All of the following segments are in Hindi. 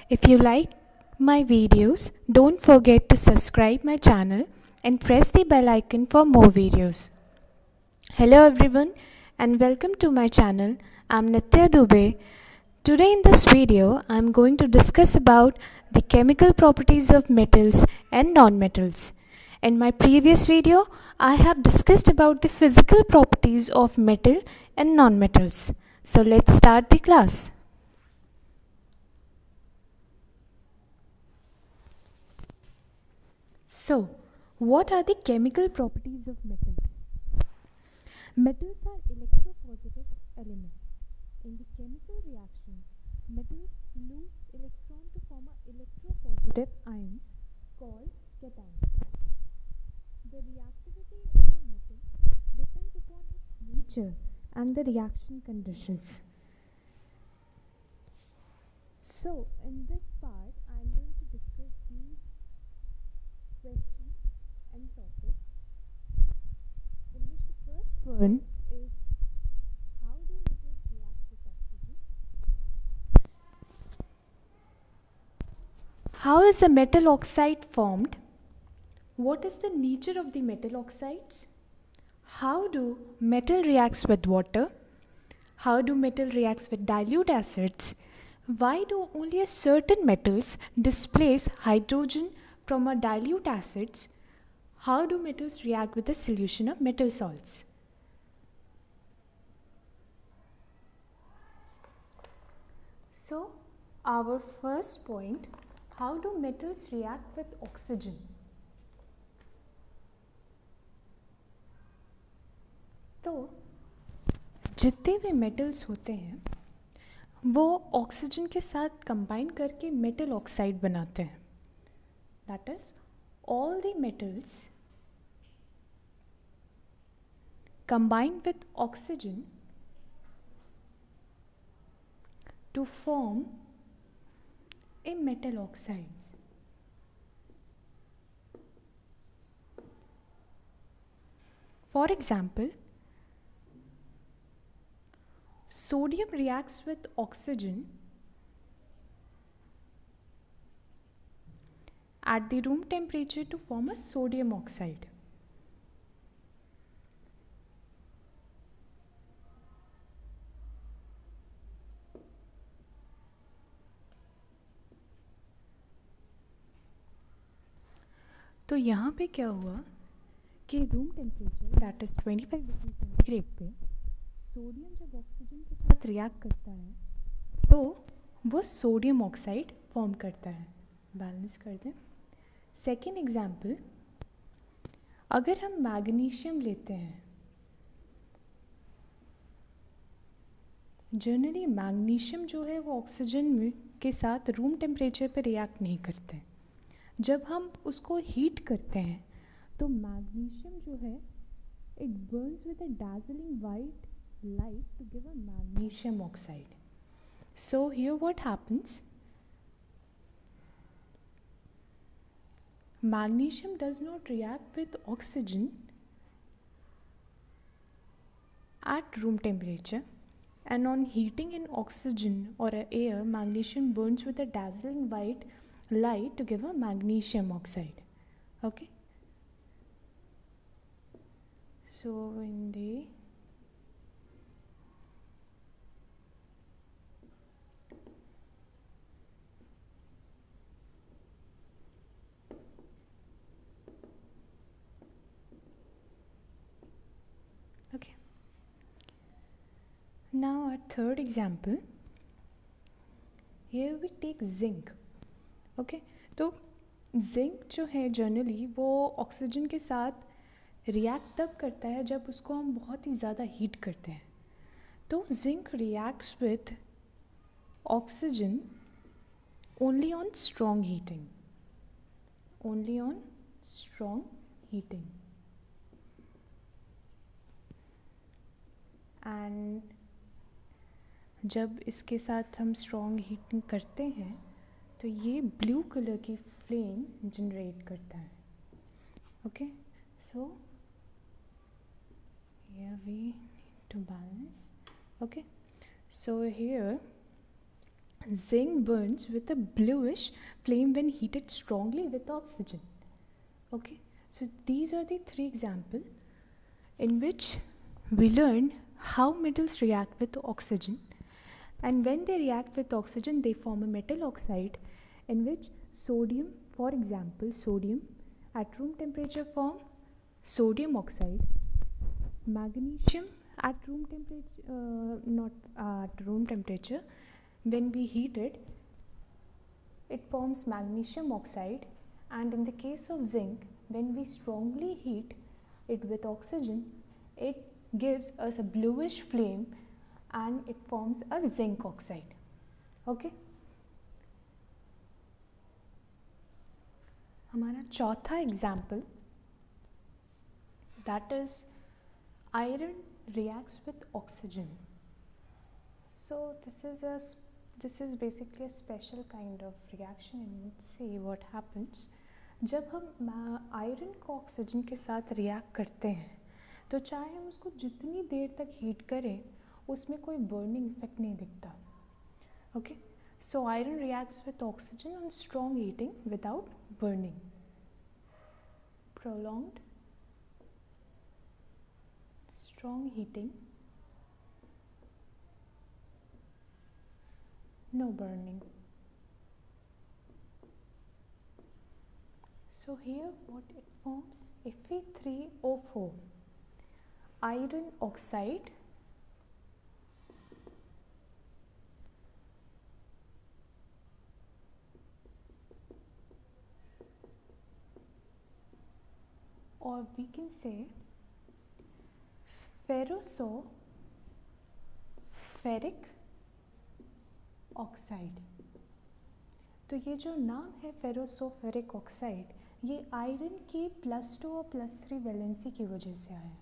If you like my videos, don't forget to subscribe my channel and press the bell icon for more videos. Hello everyone and welcome to my channel. I'm Nitya Dubey. Today in this video, I'm going to discuss about the chemical properties of metals and non-metals. In my previous video, I have discussed about the physical properties of metal and non-metals. So let's start the class. So, what are the chemical properties of metals? Metals are electropositive elements. In the chemical reactions, metals lose electron to form electropositive ions called cations. The reactivity of a metal depends upon its nature and the reaction conditions. So, in this part, I am going to discuss these questions and topics, in which the first one is, how do metals react with oxygen? How is a metal oxide formed? What is the nature of the metal oxides? How do metal reacts with water? How do metal reacts with dilute acids? Why do only certain metals displace hydrogen from a dilute acids? How do metals react with a solution of metal salts? So, our first point, how do metals react with oxygen? तो जितने भी मेटल्स होते हैं वो ऑक्सीजन के साथ कंबाइन करके मेटल ऑक्साइड बनाते हैं. That is all the metals combined with oxygen to form a metal oxides. For example, sodium reacts with oxygen at the room temperature to form a sodium oxide. तो यहाँ पे क्या हुआ कि room temperature that is 25 degree centigrade पे सोडियम जब ऑक्सीजन के साथ रिएक्ट करता है तो वो सोडियम ऑक्साइड फॉर्म करता है. बैलेंस कर दें. सेकेंड एग्जाम्पल, अगर हम मैग्नीशियम लेते हैं, जनरली मैग्नीशियम जो है वो ऑक्सीजन के साथ रूम टेम्परेचर पे रिएक्ट नहीं करते. जब हम उसको हीट करते हैं तो मैग्नीशियम जो है it Burns with a dazzling white light to give a magnesium oxide. So here what happens? Magnesium does not react with oxygen at room temperature, and on heating in oxygen or air, magnesium burns with a dazzling white light to give a magnesium oxide. Okay. So in the okay. Now our third example, here we take zinc. Okay. तो जिंक जो है जनरली वो ऑक्सीजन के साथ रिएक्ट तब करता है जब उसको हम बहुत ही ज़्यादा हीट करते हैं. तो zinc reacts with oxygen only on strong heating. Only on strong heating. And जब इसके साथ हम स्ट्रॉन्ग हीटिंग करते हैं तो ये ब्लू कलर की फ्लेम जनरेट करता है. Okay. So here we need to balance. Okay, so here zinc burns with a bluish flame when heated strongly with oxygen. Okay, so these are the three examples in which we learned how metals react with oxygen, and when they react with oxygen they form a metal oxide in which sodium, for example sodium at room temperature form sodium oxide, magnesium at room temperature, not at room temperature, when we heat it forms magnesium oxide, and in the case of zinc, when we strongly heat it with oxygen, it gives us a bluish flame and it forms a zinc oxide. Okay, हमारा चौथा example, that is iron reacts with oxygen. So this is basically a special kind of reaction, and let's see what happens. जब हम आयरन को ऑक्सीजन के साथ रिएक्ट करते हैं तो चाहे हम उसको जितनी देर तक हीट करें उसमें कोई बर्निंग इफेक्ट नहीं दिखता. Okay, so iron reacts with oxygen on strong heating without burning. Prolonged strong heating, no burning. So here what it forms, Fe3O4 iron oxide or we can say ferric oxide. तो ये जो नाम है फेरोसोफेरिक ऑक्साइड, ये आयरन की +2 और +3 वैलेंसी की वजह से आया है.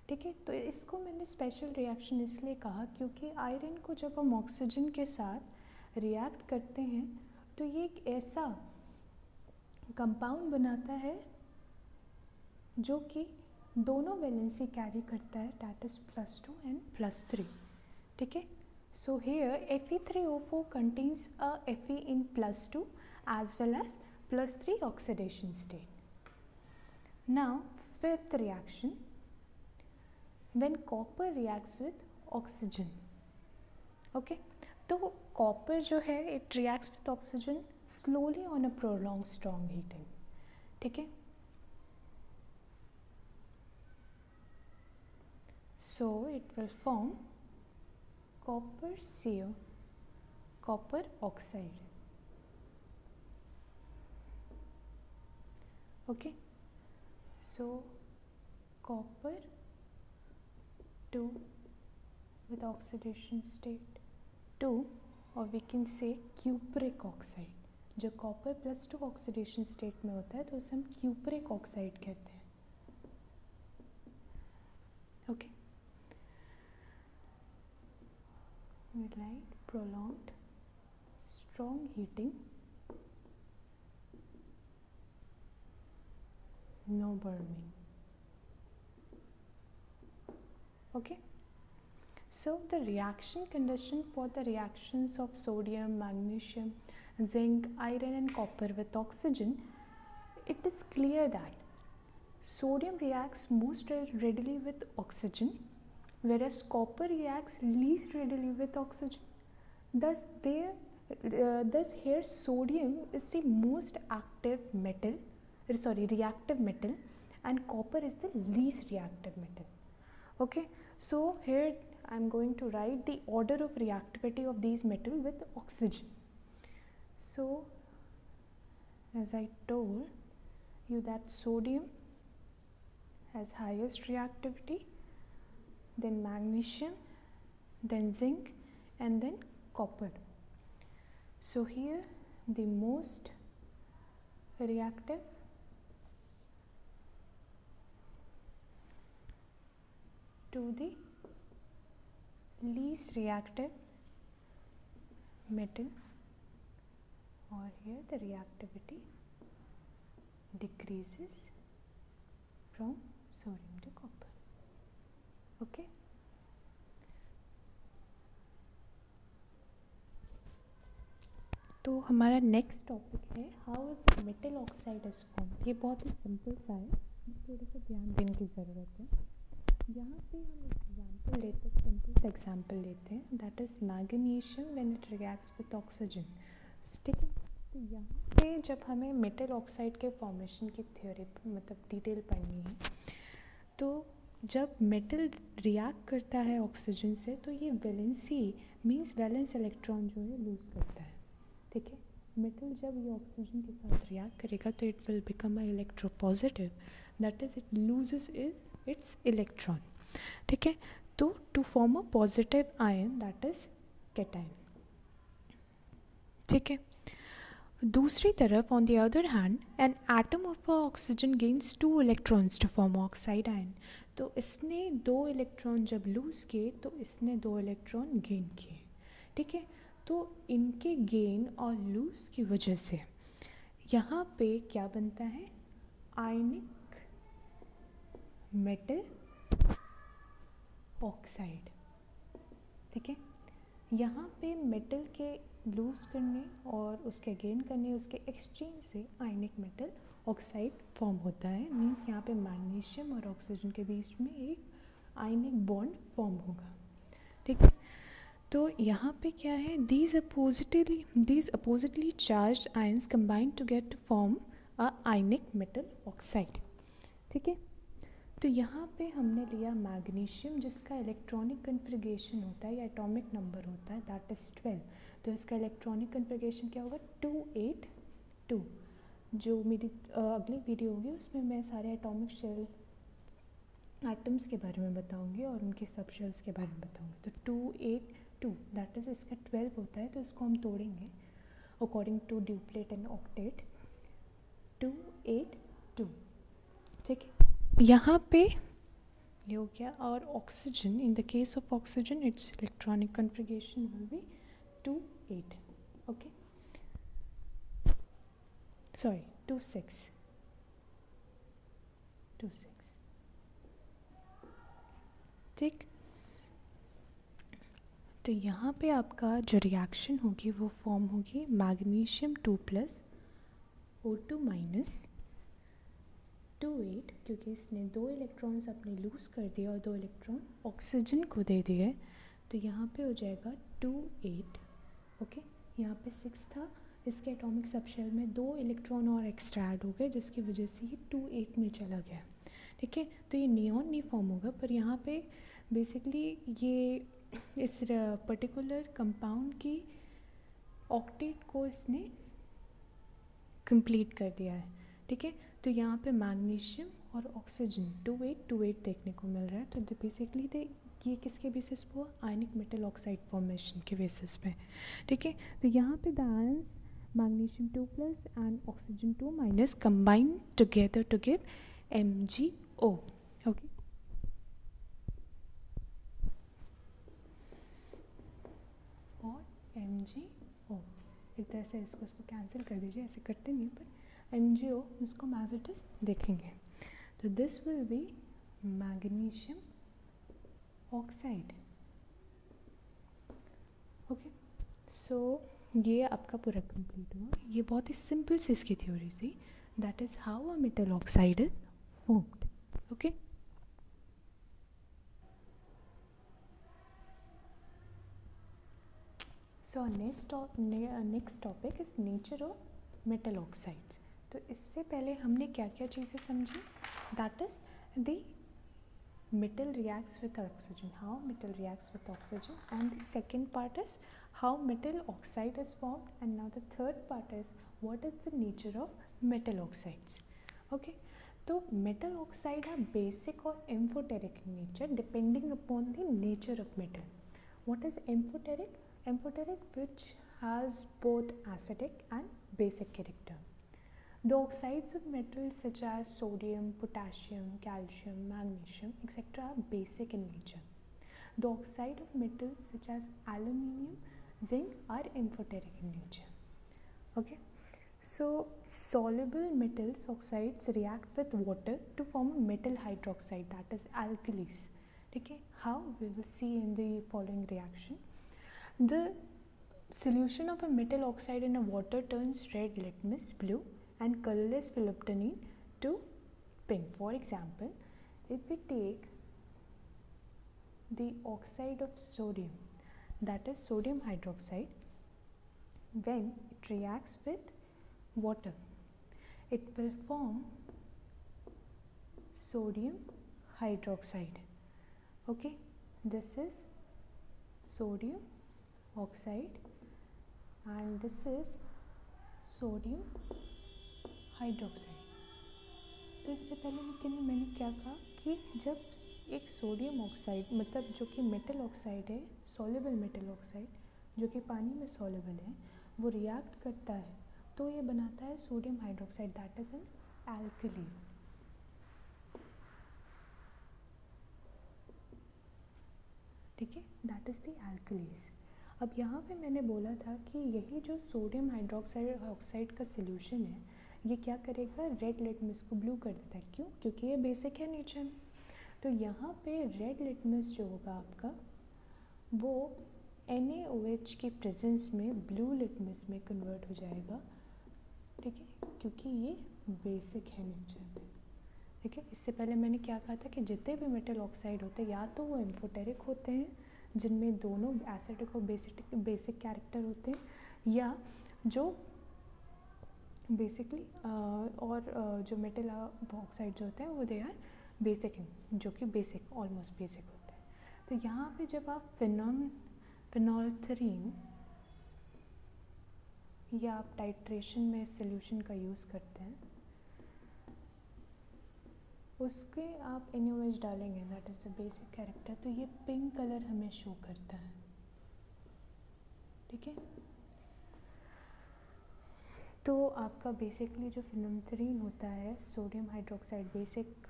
ठीक है, तो इसको मैंने स्पेशल रिएक्शन इसलिए कहा क्योंकि आयरन को जब हम ऑक्सीजन के साथ रिएक्ट करते हैं तो ये एक ऐसा कंपाउंड बनाता है जो कि दोनों वैलेंसी कैरी करता है, दैट इज +2 एंड +3. ठीक है, so here Fe3O4 contains a Fe in +2 as well as +3 oxidation state. Now fifth reaction, when copper reacts with oxygen. Okay, तो copper जो है it reacts with oxygen slowly on a prolonged strong heating. ठीक है, so it will form copper oxide. Okay, so copper 2 with oxidation state 2, or we can say cupric oxide. जो copper +2 oxidation state में होता है तो उसे हम cupric oxide कहते हैं. Okay, we write prolonged strong heating, no burning. Okay, so the reaction condition for the reactions of sodium, magnesium, zinc, iron and copper with oxygen, it is clear that sodium reacts most readily with oxygen, whereas copper reacts least readily with oxygen. Thus here sodium is the most active metal, reactive metal, and copper is the least reactive metal. Okay, so here I am going to write the order of reactivity of these metals with oxygen. So as I told you that sodium has highest reactivity, then magnesium, then zinc, and then copper. So here the most reactive to the least reactive metal, or here the reactivity decreases from sodium to copper. Okay. तो हमारा नेक्स्ट टॉपिक है how is metal oxide is form. ये बहुत ही सिंपल सा है, बस थोड़ा सा ध्यान देने की ज़रूरत है। यहाँ पे हम एग्जाम्पल लेते हैं, सिंपल सा एग्जाम्पल लेते हैं, that is magnesium when it reacts with oxygen. ठीक है, तो यहाँ पे जब हमें मेटल ऑक्साइड के फॉर्मेशन की थ्योरी मतलब डिटेल पढ़नी है, तो जब मेटल रिएक्ट करता है ऑक्सीजन से तो ये वैलेंसी मींस वैलेंस इलेक्ट्रॉन जो है लूज़ करता है। ठीक है, मेटल जब ये ऑक्सीजन के साथ रिएक्ट करेगा तो it will become a electropositive, that is it loses its electron. ठीक है, तो to form a positive ion that is cation. ठीक है, दूसरी तरफ on the other hand an atom of oxygen gains 2 electrons to form oxide ion. तो इसने 2 इलेक्ट्रॉन जब लूज़ किए तो इसने 2 इलेक्ट्रॉन गेन किए। ठीक है, तो इनके गेन और लूज़ की वजह से यहाँ पे क्या बनता है, आयनिक मेटल ऑक्साइड। ठीक है, यहाँ पे मेटल के लूज़ करने और उसके गेन करने, उसके एक्सचेंज से आयनिक मेटल ऑक्साइड फॉर्म होता है। मीन्स यहाँ पे मैग्नीशियम और ऑक्सीजन के बीच में एक आयनिक बॉन्ड फॉर्म होगा। ठीक है, तो यहाँ पे क्या है, these oppositely charged ions combine together to form a ionic metal oxide। ठीक है, तो यहाँ पे हमने लिया मैग्नीशियम जिसका इलेक्ट्रॉनिक कन्फिगरेशन होता है या एटॉमिक नंबर होता है दैट इज़ 12। तो इसका इलेक्ट्रॉनिक कन्फिगरेशन क्या होगा, 282। जो मेरी अगली वीडियो होगी उसमें मैं सारे एटॉमिक शेल एटम्स के बारे में बताऊंगी और उनके सब शेल्स के बारे में बताऊंगी। तो 282 दैट इज़ इसका 12 होता है, तो इसको हम तोड़ेंगे according to duplet and octet. 282। ठीक है, यहाँ पे ये हो गया। और oxygen, in the case of oxygen its electronic configuration will be 28। Okay, sorry 26। ठीक, तो यहाँ पे आपका जो रिएक्शन होगी वो फॉर्म होगी मैग्नीशियम 2 प्लस O2 माइनस 28, क्योंकि इसने 2 इलेक्ट्रॉन्स अपने लूज़ कर दिए और 2 इलेक्ट्रॉन ऑक्सीजन को दे दिए, तो यहाँ पे हो जाएगा 28। ओके, यहाँ पे 6 था, इसके एटॉमिक सबशेल में 2 इलेक्ट्रॉन और एक्स्ट्रा ऐड हो गए जिसकी वजह से ये 28 में चला गया। ठीक है, तो ये नियॉन नहीं फॉर्म होगा, पर यहाँ पे बेसिकली ये इस पर्टिकुलर कंपाउंड की ऑक्टेट को इसने कंप्लीट कर दिया है। ठीक है, तो यहाँ पे मैग्नीशियम और ऑक्सीजन 2828 देखने को मिल रहा है। तो बेसिकली ये किसके बेसिस पे हुआ, आयनिक मेटल ऑक्साइड फॉर्मेशन के बेसिस पे। ठीक है, तो यहाँ पे the ions magnesium 2 plus and oxygen 2 minus combine together to give MgO। Okay, और MgO एक तरह से इसको कैंसिल कर दीजिए, ऐसे करते नहीं, पर MgO इसको एज इट इज देखेंगे। तो this will be magnesium oxide. Okay, so ये आपका पूरा कंप्लीट हुआ। ये बहुत ही सिंपल सी इसकी थ्योरी थी, that is how a metal oxide is formed. Okay, so next topic is nature of metal oxides. तो इससे पहले हमने क्या क्या चीज़ें समझी, that is the metal reacts with oxygen, how metal reacts with oxygen, and the second part is how metal oxide is formed, and now the third part is what is the nature of metal oxides. Okay, तो metal oxide are basic or amphoteric in nature depending upon the nature of metal. What is amphoteric? Amphoteric which has both acidic and basic character. The oxides of metals such as sodium, potassium, calcium, magnesium, etc. are basic in nature. The oxide of metals such as aluminium, zinc are amphoteric in nature. Okay, so soluble metals oxides react with water to form a metal hydroxide, that is alkalis. Okay, how we will see in the following reaction. The solution of a metal oxide in a water turns red litmus blue and colorless philoptonin to pink. For example, if we take the oxide of sodium, that is sodium hydroxide, when it reacts with water, it will form sodium hydroxide. Okay, this is sodium oxide and this is sodium hydroxide. तो इससे पहले मैंने क्या कहा कि जब एक सोडियम ऑक्साइड मतलब जो कि मेटल ऑक्साइड है, सॉल्युबल मेटल ऑक्साइड जो कि पानी में सॉल्युबल है, वो रिएक्ट करता है तो ये बनाता है sodium hydroxide, that is an alkali. ठीक है, दैट इज़ द एल्कलीज। अब यहाँ पे मैंने बोला था कि यही जो सोडियम हाइड्रोक्साइड ऑक्साइड का सोल्यूशन है, ये क्या करेगा, रेड लिटमस को ब्लू कर देता है। क्यों? क्योंकि ये बेसिक है नेचर में। तो यहाँ पे रेड लिटमस जो होगा आपका, वो NaOH की प्रेजेंस में ब्लू लिटमस में कन्वर्ट हो जाएगा। ठीक है, क्योंकि ये बेसिक है नेचर में। ठीक है, इससे पहले मैंने क्या कहा था कि जितने भी मेटल ऑक्साइड होते हैं या तो वो एम्फोटेरिक होते हैं जिनमें दोनों एसिडिक और बेसिक कैरेक्टर होते हैं, या जो बेसिकली और जो मेटल ऑक्साइड जो होते हैं वो दे आर बेसिक, जो कि बेसिक ऑलमोस्ट बेसिक होते हैं। तो यहाँ पे जब आप फिनोल्थरीन या आप टाइट्रेशन में सोल्यूशन का यूज़ करते हैं, उसके आप NaOH डालेंगे, that is the basic character, तो ये पिंक कलर हमें शो करता है। ठीक है, तो आपका बेसिकली जो फिनोल्थरीन होता है, सोडियम हाइड्रोक्साइड बेसिक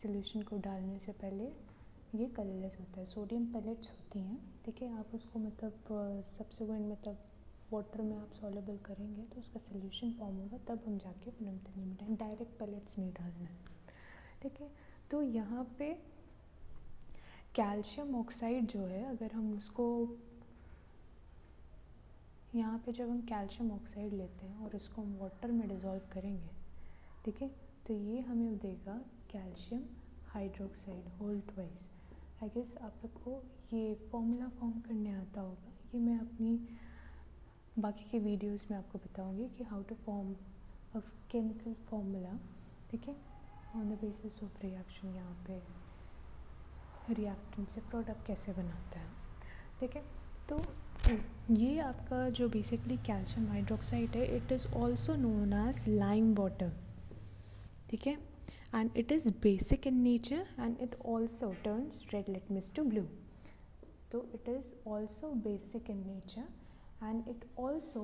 सोल्यूशन को डालने से पहले ये कलरलेस होता है, सोडियम पेलेट्स होती हैं। ठीक है, आप उसको मतलब सब्सिक्वेंट मतलब वाटर में आप सॉल्युबल करेंगे तो उसका सोल्यूशन फॉर्म होगा, तब हम जाके फिनोल्थरीन में डायरेक्ट पेलेट्स नहीं डालना है। ठीक है, तो यहाँ पे कैल्शियम ऑक्साइड जो है, अगर हम उसको यहाँ पे जब हम कैल्शियम ऑक्साइड लेते हैं और इसको हम वाटर में डिज़ोल्व करेंगे, ठीक है, तो ये हमें देगा calcium hydroxide whole twice. I guess आप लोग को ये फॉर्मूला फॉर्म करने आता होगा, ये मैं अपनी बाकी के वीडियोस में आपको बताऊंगी कि how to form a chemical formula. ठीक है, on the basis of reaction, यहाँ पे रिएक्टेंट से प्रोडक्ट कैसे बनाता है। ठीक है, तो ये आपका जो बेसिकली कैल्शियम हाइड्रोक्साइड है, it is also known as lime water. ठीक है, and it is basic in nature and it also turns red litmus to blue. So it is also basic in nature and it also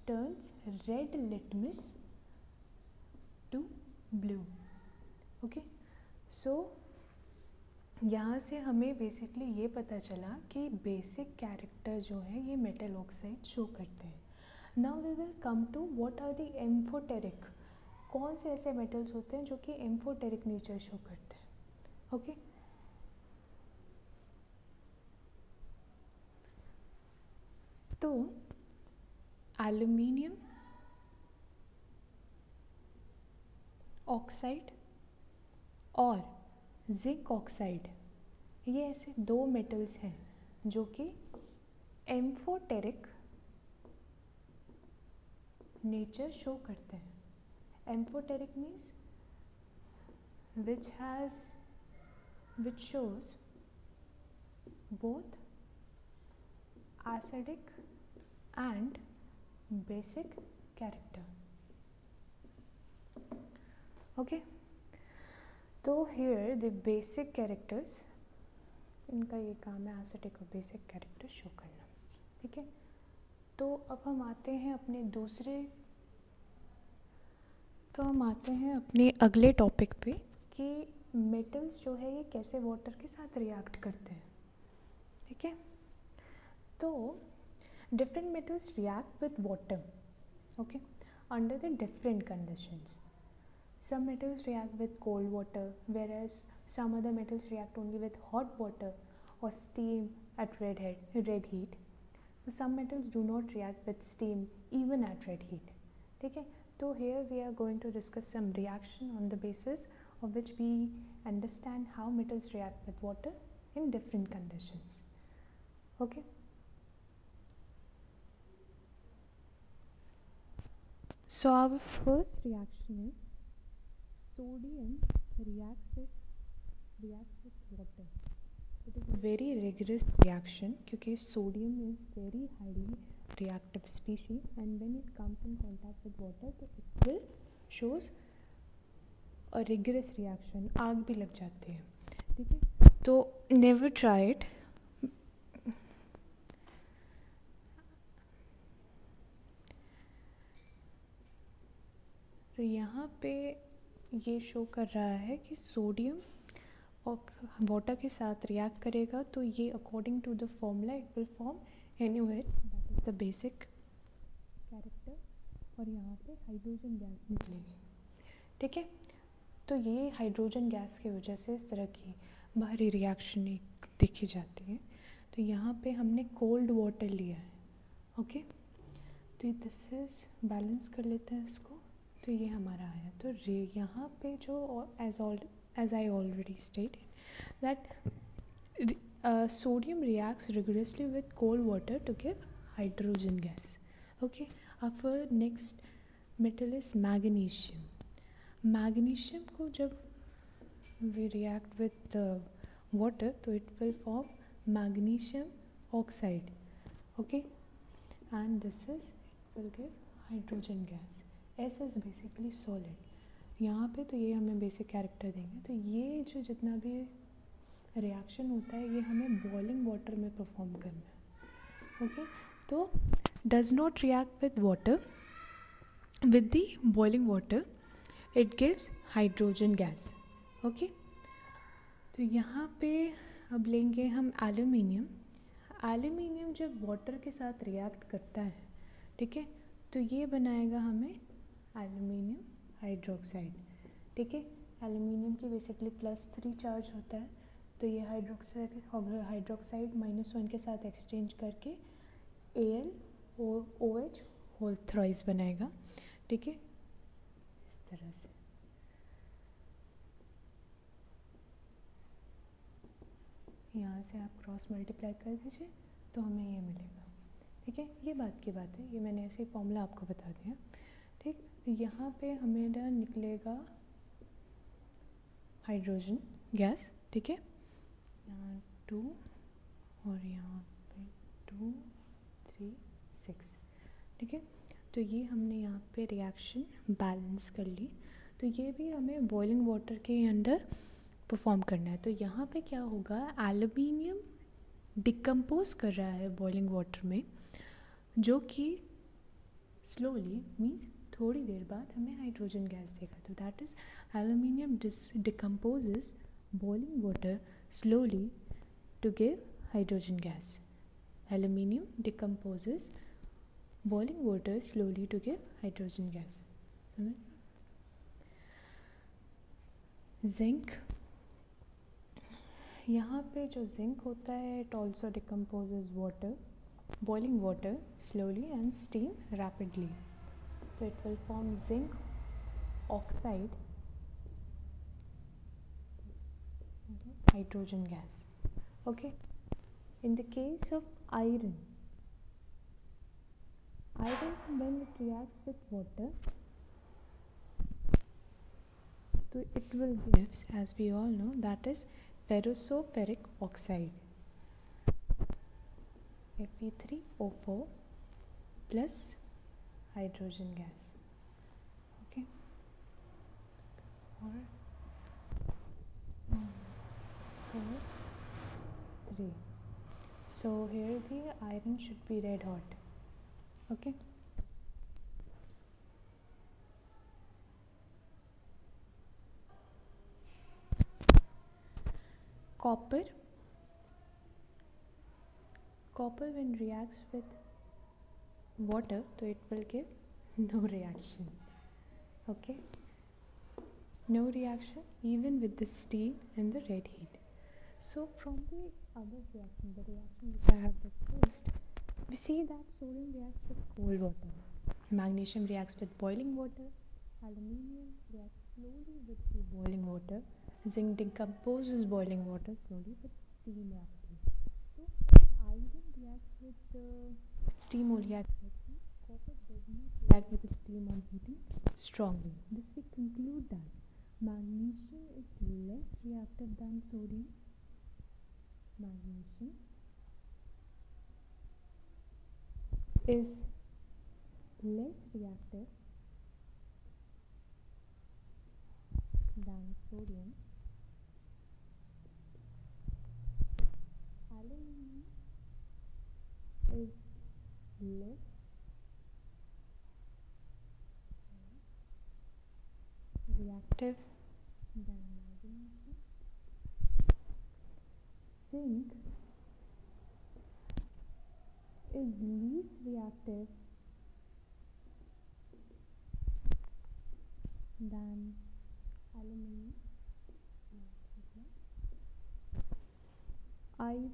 turns red litmus to blue. Okay, so यहाँ से हमें बेसिकली ये पता चला कि बेसिक कैरेक्टर जो है ये मेटल ऑक्साइड शो करते हैं। Now we will come to what are the amphoteric, कौन से ऐसे मेटल्स होते हैं जो कि एम्फोटेरिक नेचर शो करते हैं। ओके, तो एल्यूमिनियम ऑक्साइड और जिंक ऑक्साइड, ये ऐसे दो मेटल्स हैं जो कि एम्फोटेरिक नेचर शो करते हैं। Amphoteric means which shows both acidic and basic character. Okay, तो here the basic characters, इनका ये काम है acidic और basic character शो करना। ठीक है, तो अब हम आते हैं अपने अगले टॉपिक पे कि मेटल्स जो है ये कैसे वाटर के साथ रिएक्ट करते हैं। ठीक है, तो different metals react with water, okay, under the different conditions. Some metals react with cold water, whereas some other metals react only with hot water or steam at red heat. some metals do not react with steam even at red heat. ठीक है, तो here we are going to discuss some reaction on the basis of which we understand how metals react with water in different conditions. Okay. So our first reaction is sodium reacts with water. It is a very rigorous reaction क्योंकि sodium is very highly reactive species and when it comes in contact with water तो it will shows a rigorous reaction. आग भी लग जाती है, ठीक है, तो never try it. तो यहाँ पे ये शो कर रहा है कि सोडियम और वाटर के साथ रिएक्ट करेगा तो ये according to the formula it will form NaOH, that is the basic character, और यहाँ पे हाइड्रोजन गैस निकलेगी. ठीक है, तो ये हाइड्रोजन गैस की वजह से इस तरह की बाहरी रिएक्शन देखी जाती है. तो यहाँ पे हमने कोल्ड वाटर लिया है. ओके, तो दिस इज बैलेंस कर लेते हैं इसको. तो ये हमारा आया. तो यहाँ पे जो as I already stated that sodium reacts rigorously with cold water to give hydrogen gas. Okay, our next metal is magnesium. Magnesium को जब we react with water तो it will form magnesium oxide. Okay, and this is it will give hydrogen gas. S is basically solid. यहाँ पे तो ये हमें बेसिक कैरेक्टर देंगे. तो ये जो जितना भी रिएक्शन होता है ये हमें बॉइलिंग वाटर में परफॉर्म करना है. ओके, तो does not react with water, with the boiling water it gives hydrogen gas. Okay, तो यहाँ पे अब लेंगे हम एल्यूमिनियम. एल्यूमिनियम जब वाटर के साथ रिएक्ट करता है, ठीक है, तो ये बनाएगा हमें एल्यूमिनियम हाइड्रोक्साइड. ठीक है, एल्यूमिनियम की बेसिकली +3 चार्ज होता है, तो ये हाइड्रोक्साइड -1 के साथ एक्सचेंज करके AlOH होल थ्राइस बनाएगा. ठीक है, इस तरह से. यहाँ से आप क्रॉस मल्टीप्लाई कर दीजिए तो हमें ये मिलेगा. ठीक है, ये बात की बात है, ये मैंने ऐसे ही फॉर्मूला आपको बता दिया. ठीक, यहाँ पे हमें निकलेगा हाइड्रोजन गैस. ठीक है, यहाँ 2 और यहाँ पे 2 3 6. ठीक है, तो ये हमने यहाँ पे रिएक्शन बैलेंस कर ली. तो ये भी हमें बॉइलिंग वाटर के अंदर परफॉर्म करना है. तो यहाँ पे क्या होगा, एल्यूमिनियम डिकम्पोज कर रहा है बॉइलिंग वाटर में, जो कि स्लोली मीन्स थोड़ी देर बाद हमें हाइड्रोजन गैस देगा. तो that is aluminium decomposes boiling water slowly to give hydrogen gas. Aluminium decomposes boiling water slowly to give hydrogen gas. Zinc, यहाँ पे जो जिंक होता है it also decomposes water, boiling water slowly and steam rapidly. So it will form zinc oxide, hydrogen gas. Okay, in the case of iron when it reacts with water, so it will give, as we all know, that is ferroso-ferric oxide, Fe3O4 plus hydrogen gas. Okay, or 4 3. So here the iron should be red hot. Okay, copper when reacts with water so it will give no reaction. Okay, no reaction even with the steam and the red heat. So from the other reaction, the reaction which I have discussed, We see that sodium reacts with cold water, magnesium reacts with boiling water, aluminium reacts slowly with the boiling water, zinc decomposes boiling water slowly with steam rapidly. So iron reacts with steam only at heat. Copper does not react with the steam on heating strongly. This we conclude that magnesium is less reactive than sodium. Magnesium is less reactive than sodium. Aluminium is less reactive than magnesium. Zinc is least reactive than aluminium. Iron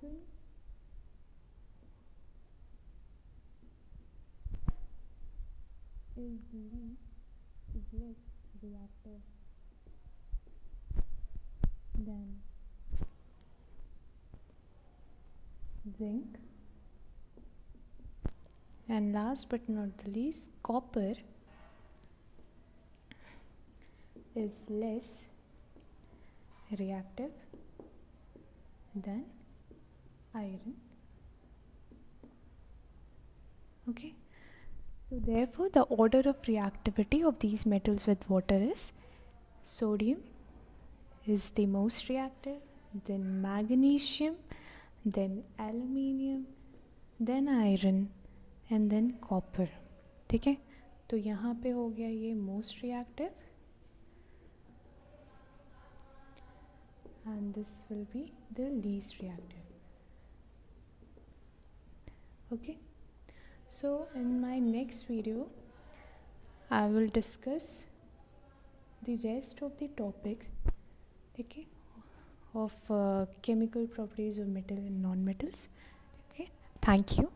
is less reactive than zinc. And last but not the least, copper is less reactive than iron. Okay, so therefore the order of reactivity of these metals with water is sodium is the most reactive, then magnesium, then aluminium, then iron and then copper. ठीक है, तो यहाँ पे हो गया ये most reactive and this will be the least reactive. Okay, so in my next video I will discuss the rest of the topics, okay, of chemical properties of metal and non-metals. Okay, thank you.